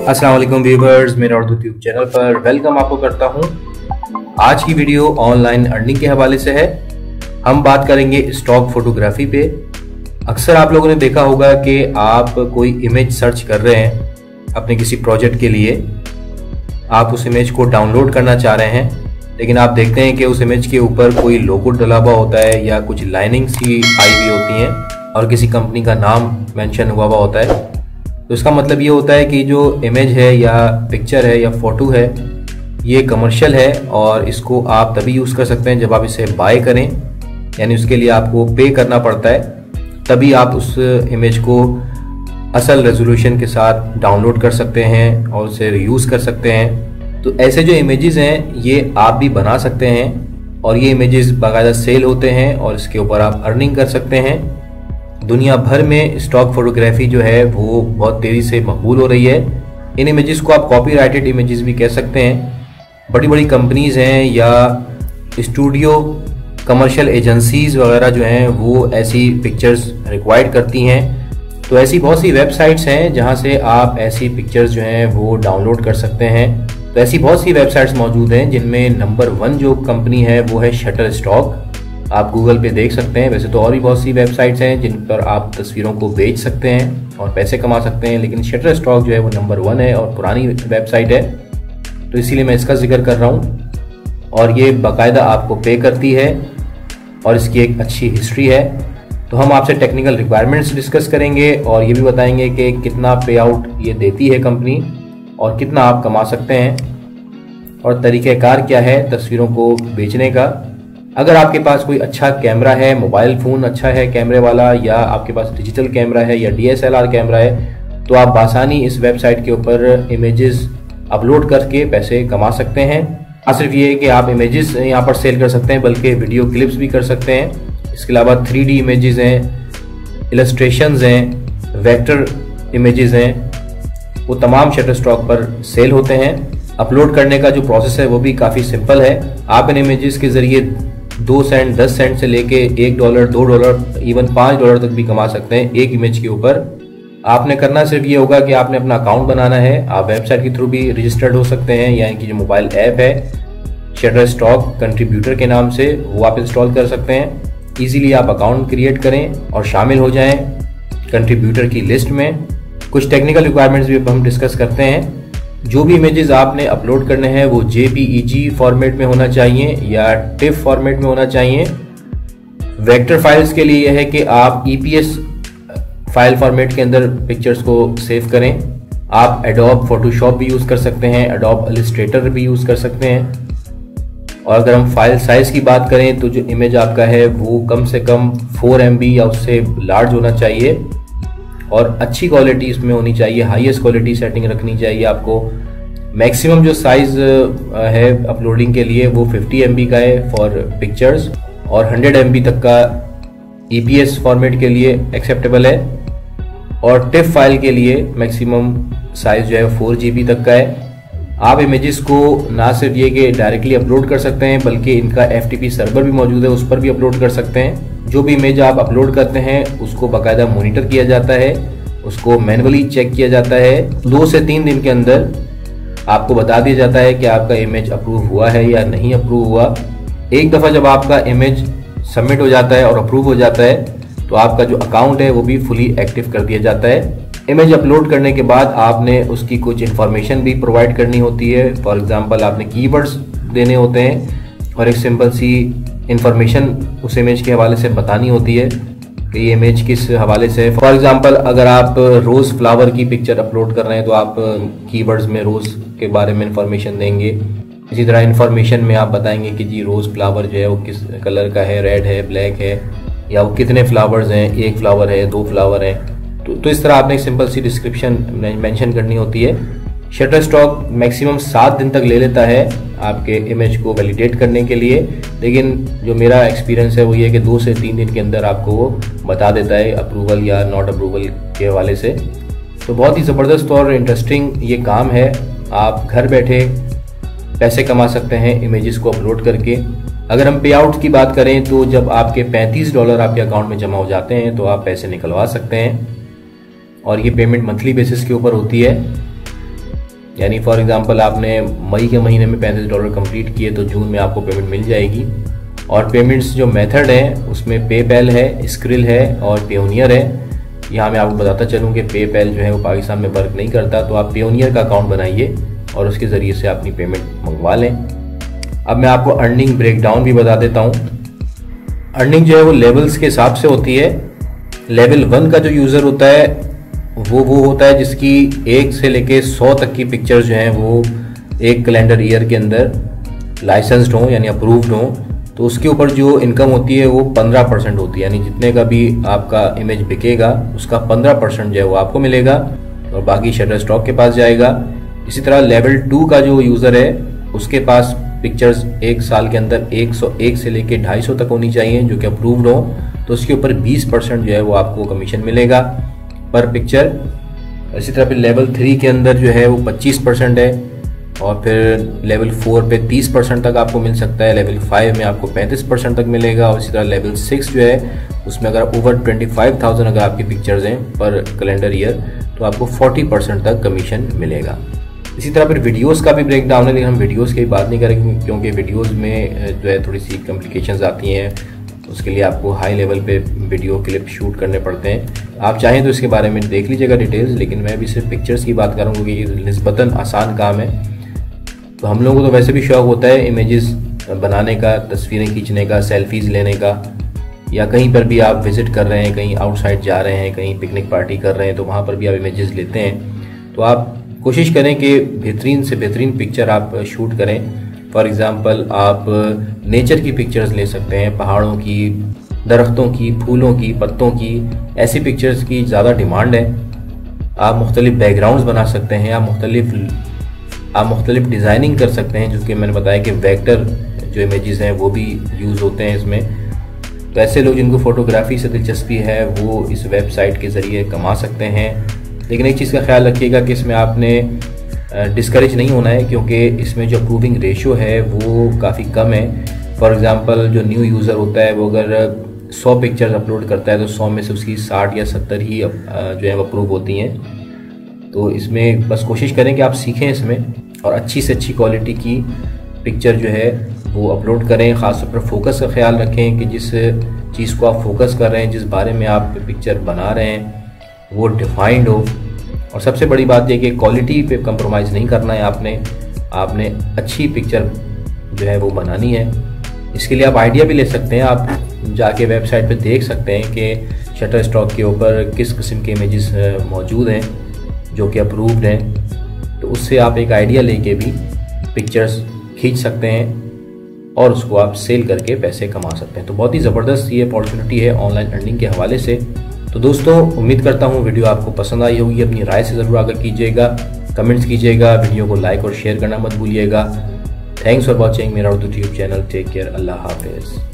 अस्सलाम वालेकुम व्यूअर्स, मेरा उर्दू ट्यूब चैनल पर वेलकम आपको करता हूं। आज की वीडियो ऑनलाइन अर्निंग के हवाले से है। हम बात करेंगे स्टॉक फोटोग्राफी पे। अक्सर आप लोगों ने देखा होगा कि आप कोई इमेज सर्च कर रहे हैं अपने किसी प्रोजेक्ट के लिए। आप उस इमेज को डाउनलोड करना चाह रहे हैं, लेकिन आप देखते हैं कि उस इमेज के ऊपर कोई लोगो डला हुआ होता है या कुछ लाइनिंग्स ही आई हुई होती हैं और किसी कंपनी का नाम मेंशन हुआ होता है। तो इसका मतलब ये होता है कि जो इमेज है या पिक्चर है या फोटो है ये कमर्शियल है और इसको आप तभी यूज़ कर सकते हैं जब आप इसे बाय करें, यानी उसके लिए आपको पे करना पड़ता है, तभी आप उस इमेज को असल रेजोल्यूशन के साथ डाउनलोड कर सकते हैं और उसे यूज़ कर सकते हैं। तो ऐसे जो इमेजेस हैं ये आप भी बना सकते हैं और ये इमेजेस बाकायदा सेल होते हैं और इसके ऊपर आप अर्निंग कर सकते हैं। दुनिया भर में स्टॉक फोटोग्राफी जो है वो बहुत तेज़ी से मकबूल हो रही है। इन इमेजेस को आप कॉपीराइटेड इमेजेस भी कह सकते हैं। बड़ी बड़ी कंपनीज हैं या स्टूडियो कमर्शियल एजेंसीज वगैरह जो हैं वो ऐसी पिक्चर्स रिक्वायर्ड करती हैं। तो ऐसी बहुत सी वेबसाइट्स हैं जहां से आप ऐसी पिक्चर्स जो हैं वो डाउनलोड कर सकते हैं। तो ऐसी बहुत सी वेबसाइट्स मौजूद हैं जिनमें नंबर 1 जो कंपनी है वो है शटरस्टॉक। आप गूगल पे देख सकते हैं। वैसे तो और भी बहुत सी वेबसाइट्स हैं जिन पर आप तस्वीरों को बेच सकते हैं और पैसे कमा सकते हैं, लेकिन शटरस्टॉक जो है वो नंबर 1 है और पुरानी वेबसाइट है, तो इसीलिए मैं इसका जिक्र कर रहा हूँ। और ये बाकायदा आपको पे करती है और इसकी एक अच्छी हिस्ट्री है। तो हम आपसे टेक्निकल रिक्वायरमेंट्स डिस्कस करेंगे और ये भी बताएंगे कि कितना पे आउट ये देती है कंपनी और कितना आप कमा सकते हैं और तरीक़ेकार क्या है तस्वीरों को बेचने का। अगर आपके पास कोई अच्छा कैमरा है, मोबाइल फ़ोन अच्छा है कैमरे वाला, या आपके पास डिजिटल कैमरा है या DSLR कैमरा है, तो आप आसानी इस वेबसाइट के ऊपर इमेजेस अपलोड करके पैसे कमा सकते हैं। ना सिर्फ ये कि आप इमेजेस यहाँ पर सेल कर सकते हैं बल्कि वीडियो क्लिप्स भी कर सकते हैं। इसके अलावा 3D इमेजेस हैं, इलस्ट्रेशंस हैं, वेक्टर इमेजेस हैं, वो तमाम शटरस्टॉक पर सेल होते हैं। अपलोड करने का जो प्रोसेस है वो भी काफ़ी सिंपल है। आप इन इमेजेस के ज़रिए 2 सेंट 10 सेंट से लेके $1 $2 इवन $5 तक भी कमा सकते हैं एक इमेज के ऊपर। आपने करना सिर्फ ये होगा कि आपने अपना अकाउंट बनाना है। आप वेबसाइट के थ्रू भी रजिस्टर्ड हो सकते हैं, यानी कि जो मोबाइल ऐप है शटरस्टॉक कंट्रीब्यूटर के नाम से वो आप इंस्टॉल कर सकते हैं। इजीली आप अकाउंट क्रिएट करें और शामिल हो जाएं कंट्रीब्यूटर की लिस्ट में। कुछ टेक्निकल रिक्वायरमेंट्स भी हम डिस्कस करते हैं। जो भी इमेजेस आपने अपलोड करने हैं वो JPEG फॉर्मेट में होना चाहिए या TIFF फॉर्मेट में होना चाहिए। वेक्टर फाइल्स के लिए यह है कि आप EPS फाइल फॉर्मेट के अंदर पिक्चर्स को सेव करें। आप एडोब फोटोशॉप भी यूज़ कर सकते हैं, एडोब इलस्ट्रेटर भी यूज़ कर सकते हैं। और अगर हम फाइल साइज़ की बात करें तो जो इमेज आपका है वो कम से कम 4 MB या उससे लार्ज होना चाहिए और अच्छी क्वालिटी इसमें होनी चाहिए, हाईएस्ट क्वालिटी सेटिंग रखनी चाहिए आपको। मैक्सिमम जो साइज़ है अपलोडिंग के लिए वो 50 MB का है फॉर पिक्चर्स और 100 MB तक का EPS फॉर्मेट के लिए एक्सेप्टेबल है। और TIFF फाइल के लिए मैक्सिमम साइज़ जो है 4 GB तक का है। आप इमेजेस को ना सिर्फ ये कि डायरेक्टली अपलोड कर सकते हैं बल्कि इनका FTP सर्वर भी मौजूद है, उस पर भी अपलोड कर सकते हैं। जो भी इमेज आप अपलोड करते हैं उसको बाकायदा मॉनिटर किया जाता है, उसको मैन्युअली चेक किया जाता है। 2 से 3 दिन के अंदर आपको बता दिया जाता है कि आपका इमेज अप्रूव हुआ है या नहीं अप्रूव हुआ। एक दफ़ा जब आपका इमेज सबमिट हो जाता है और अप्रूव हो जाता है तो आपका जो अकाउंट है वो भी फुली एक्टिव कर दिया जाता है। इमेज अपलोड करने के बाद आपने उसकी कुछ इन्फॉर्मेशन भी प्रोवाइड करनी होती है। फॉर एग्जांपल आपने कीवर्ड्स देने होते हैं और एक सिंपल सी इन्फॉर्मेशन उस इमेज के हवाले से बतानी होती है कि ये इमेज किस हवाले से है। फॉर एग्जांपल अगर आप रोज़ फ्लावर की पिक्चर अपलोड कर रहे हैं तो आप कीवर्ड्स में रोज़ के बारे में इन्फॉर्मेशन देंगे। इसी तरह इन्फॉर्मेशन में आप बताएंगे कि जी रोज़ फ्लावर जो है वो किस कलर का है, रेड है, ब्लैक है, या वो कितने फ्लावर्स हैं, 1 फ्लावर है, 2 फ्लावर हैं। तो इस तरह आपने एक सिंपल सी डिस्क्रिप्शन मेंशन करनी होती है। शटरस्टॉक मैक्सिमम 7 दिन तक ले लेता है आपके इमेज को वैलिडेट करने के लिए, लेकिन जो मेरा एक्सपीरियंस है वो ये कि 2 से 3 दिन के अंदर आपको वो बता देता है अप्रूवल या नॉट अप्रूवल के हवाले से। तो बहुत ही ज़बरदस्त और इंटरेस्टिंग ये काम है। आप घर बैठे पैसे कमा सकते हैं इमेजेस को अपलोड करके। अगर हम पे आउट की बात करें तो जब आपके $35 आपके अकाउंट में जमा हो जाते हैं तो आप पैसे निकलवा सकते हैं और ये पेमेंट मंथली बेसिस के ऊपर होती है। यानी फॉर एग्जांपल आपने मई के महीने में $35 कंप्लीट किए तो जून में आपको पेमेंट मिल जाएगी। और पेमेंट्स जो मेथड है उसमें पेपैल है, स्क्रिल है और पेयोनियर है। यहाँ मैं आपको बताता चलूँ कि पेपैल जो है वो पाकिस्तान में वर्क नहीं करता, तो आप पेयोनियर का अकाउंट बनाइए और उसके ज़रिए से अपनी पेमेंट मंगवा लें। अब मैं आपको अर्निंग ब्रेकडाउन भी बता देता हूँ। अर्निंग जो है वो लेवल्स के हिसाब से होती है। लेवल 1 का जो यूज़र होता है वो होता है जिसकी 1 से लेके 100 तक की पिक्चर्स जो हैं वो एक कैलेंडर ईयर के अंदर लाइसेंस्ड हों यानी अप्रूव्ड हों, तो उसके ऊपर जो इनकम होती है वो 15% होती है। यानी जितने का भी आपका इमेज बिकेगा उसका 15% जो है वो आपको मिलेगा और बाकी शटरस्टॉक के पास जाएगा। इसी तरह लेवल 2 का जो यूज़र है उसके पास पिक्चर्स 1 साल के अंदर 101 से लेके 250 तक होनी चाहिए जो कि अप्रूव्ड हो, तो उसके ऊपर 20% जो है वो आपको कमीशन मिलेगा पर पिक्चर। इसी तरह फिर लेवल 3 के अंदर जो है वो 25% है और फिर लेवल 4 पे 30% तक आपको मिल सकता है। लेवल 5 में आपको 35% तक मिलेगा और इसी तरह लेवल 6 जो है उसमें अगर ओवर 25,000 अगर आपकी पिक्चर्स हैं पर कैलेंडर ईयर तो आपको 40% तक कमीशन मिलेगा। इसी तरह फिर वीडियोस का भी ब्रेक डाउन है, लेकिन हम वीडियोस की बात नहीं करेंगे क्योंकि वीडियोस में जो है थोड़ी सी कॉम्प्लिकेशंस आती हैं। उसके लिए आपको हाई लेवल पे वीडियो क्लिप शूट करने पड़ते हैं। आप चाहें तो इसके बारे में देख लीजिएगा डिटेल्स, लेकिन मैं भी सिर्फ पिक्चर्स की बात करूँगा क्योंकि ये निस्बतन आसान काम है। तो हम लोगों को तो वैसे भी शौक़ होता है इमेजेस बनाने का, तस्वीरें खींचने का, सेल्फीज़ लेने का, या कहीं पर भी आप विज़िट कर रहे हैं, कहीं आउटसाइड जा रहे हैं, कहीं पिकनिक पार्टी कर रहे हैं तो वहाँ पर भी आप इमेजेस लेते हैं। तो आप कोशिश करें कि बेहतरीन से बेहतरीन पिक्चर आप शूट करें। फॉर एग्ज़ाम्पल आप नेचर की पिक्चर्स ले सकते हैं, पहाड़ों की, दरख्तों की, फूलों की, पत्तों की, ऐसी पिक्चर्स की ज़्यादा डिमांड है। आप मुख्तलिफ बैकग्राउंड्स बना सकते हैं, आप मुख्तलिफ डिज़ाइनिंग कर सकते हैं, जो कि मैंने बताया कि वेक्टर जो इमेजेस हैं वो भी यूज़ होते हैं इसमें। तो ऐसे लोग जिनको फ़ोटोग्राफी से दिलचस्पी है वो इस वेबसाइट के ज़रिए कमा सकते हैं। लेकिन एक चीज़ का ख्याल रखिएगा कि इसमें आपने डिस्करेज नहीं होना है क्योंकि इसमें जो अप्रूविंग रेशो है वो काफ़ी कम है। फॉर एग्ज़ाम्पल जो न्यू यूज़र होता है वो अगर 100 पिक्चर्स अपलोड करता है तो 100 में से उसकी 60 या 70 ही जो है अप्रूव होती हैं। तो इसमें बस कोशिश करें कि आप सीखें इसमें और अच्छी से अच्छी क्वालिटी की पिक्चर जो है वो अपलोड करें। ख़ासतौर पर फोकस का ख्याल रखें कि जिस चीज़ को आप फोकस कर रहे हैं, जिस बारे में आप पिक्चर बना रहे हैं वो डिफाइंड हो। और सबसे बड़ी बात यह कि क्वालिटी पे कंप्रोमाइज़ नहीं करना है, आपने अच्छी पिक्चर जो है वो बनानी है। इसके लिए आप आइडिया भी ले सकते हैं। आप जाके वेबसाइट पे देख सकते हैं कि शटरस्टॉक के ऊपर किस किस्म के इमेजेस मौजूद हैं जो कि अप्रूव्ड हैं, तो उससे आप एक आइडिया लेके भी पिक्चर्स खींच सकते हैं और उसको आप सेल करके पैसे कमा सकते हैं। तो बहुत ही ज़बरदस्त ये अपॉर्चुनिटी है ऑनलाइन अर्निंग के हवाले से। तो दोस्तों उम्मीद करता हूँ वीडियो आपको पसंद आई होगी। अपनी राय से ज़रूर आगाह कीजिएगा, कमेंट्स कीजिएगा, वीडियो को लाइक और शेयर करना मत भूलिएगा। थैंक्स फॉर वॉचिंग मेरा Urdu YouTube channel. Take care, अल्लाह हाफिज़।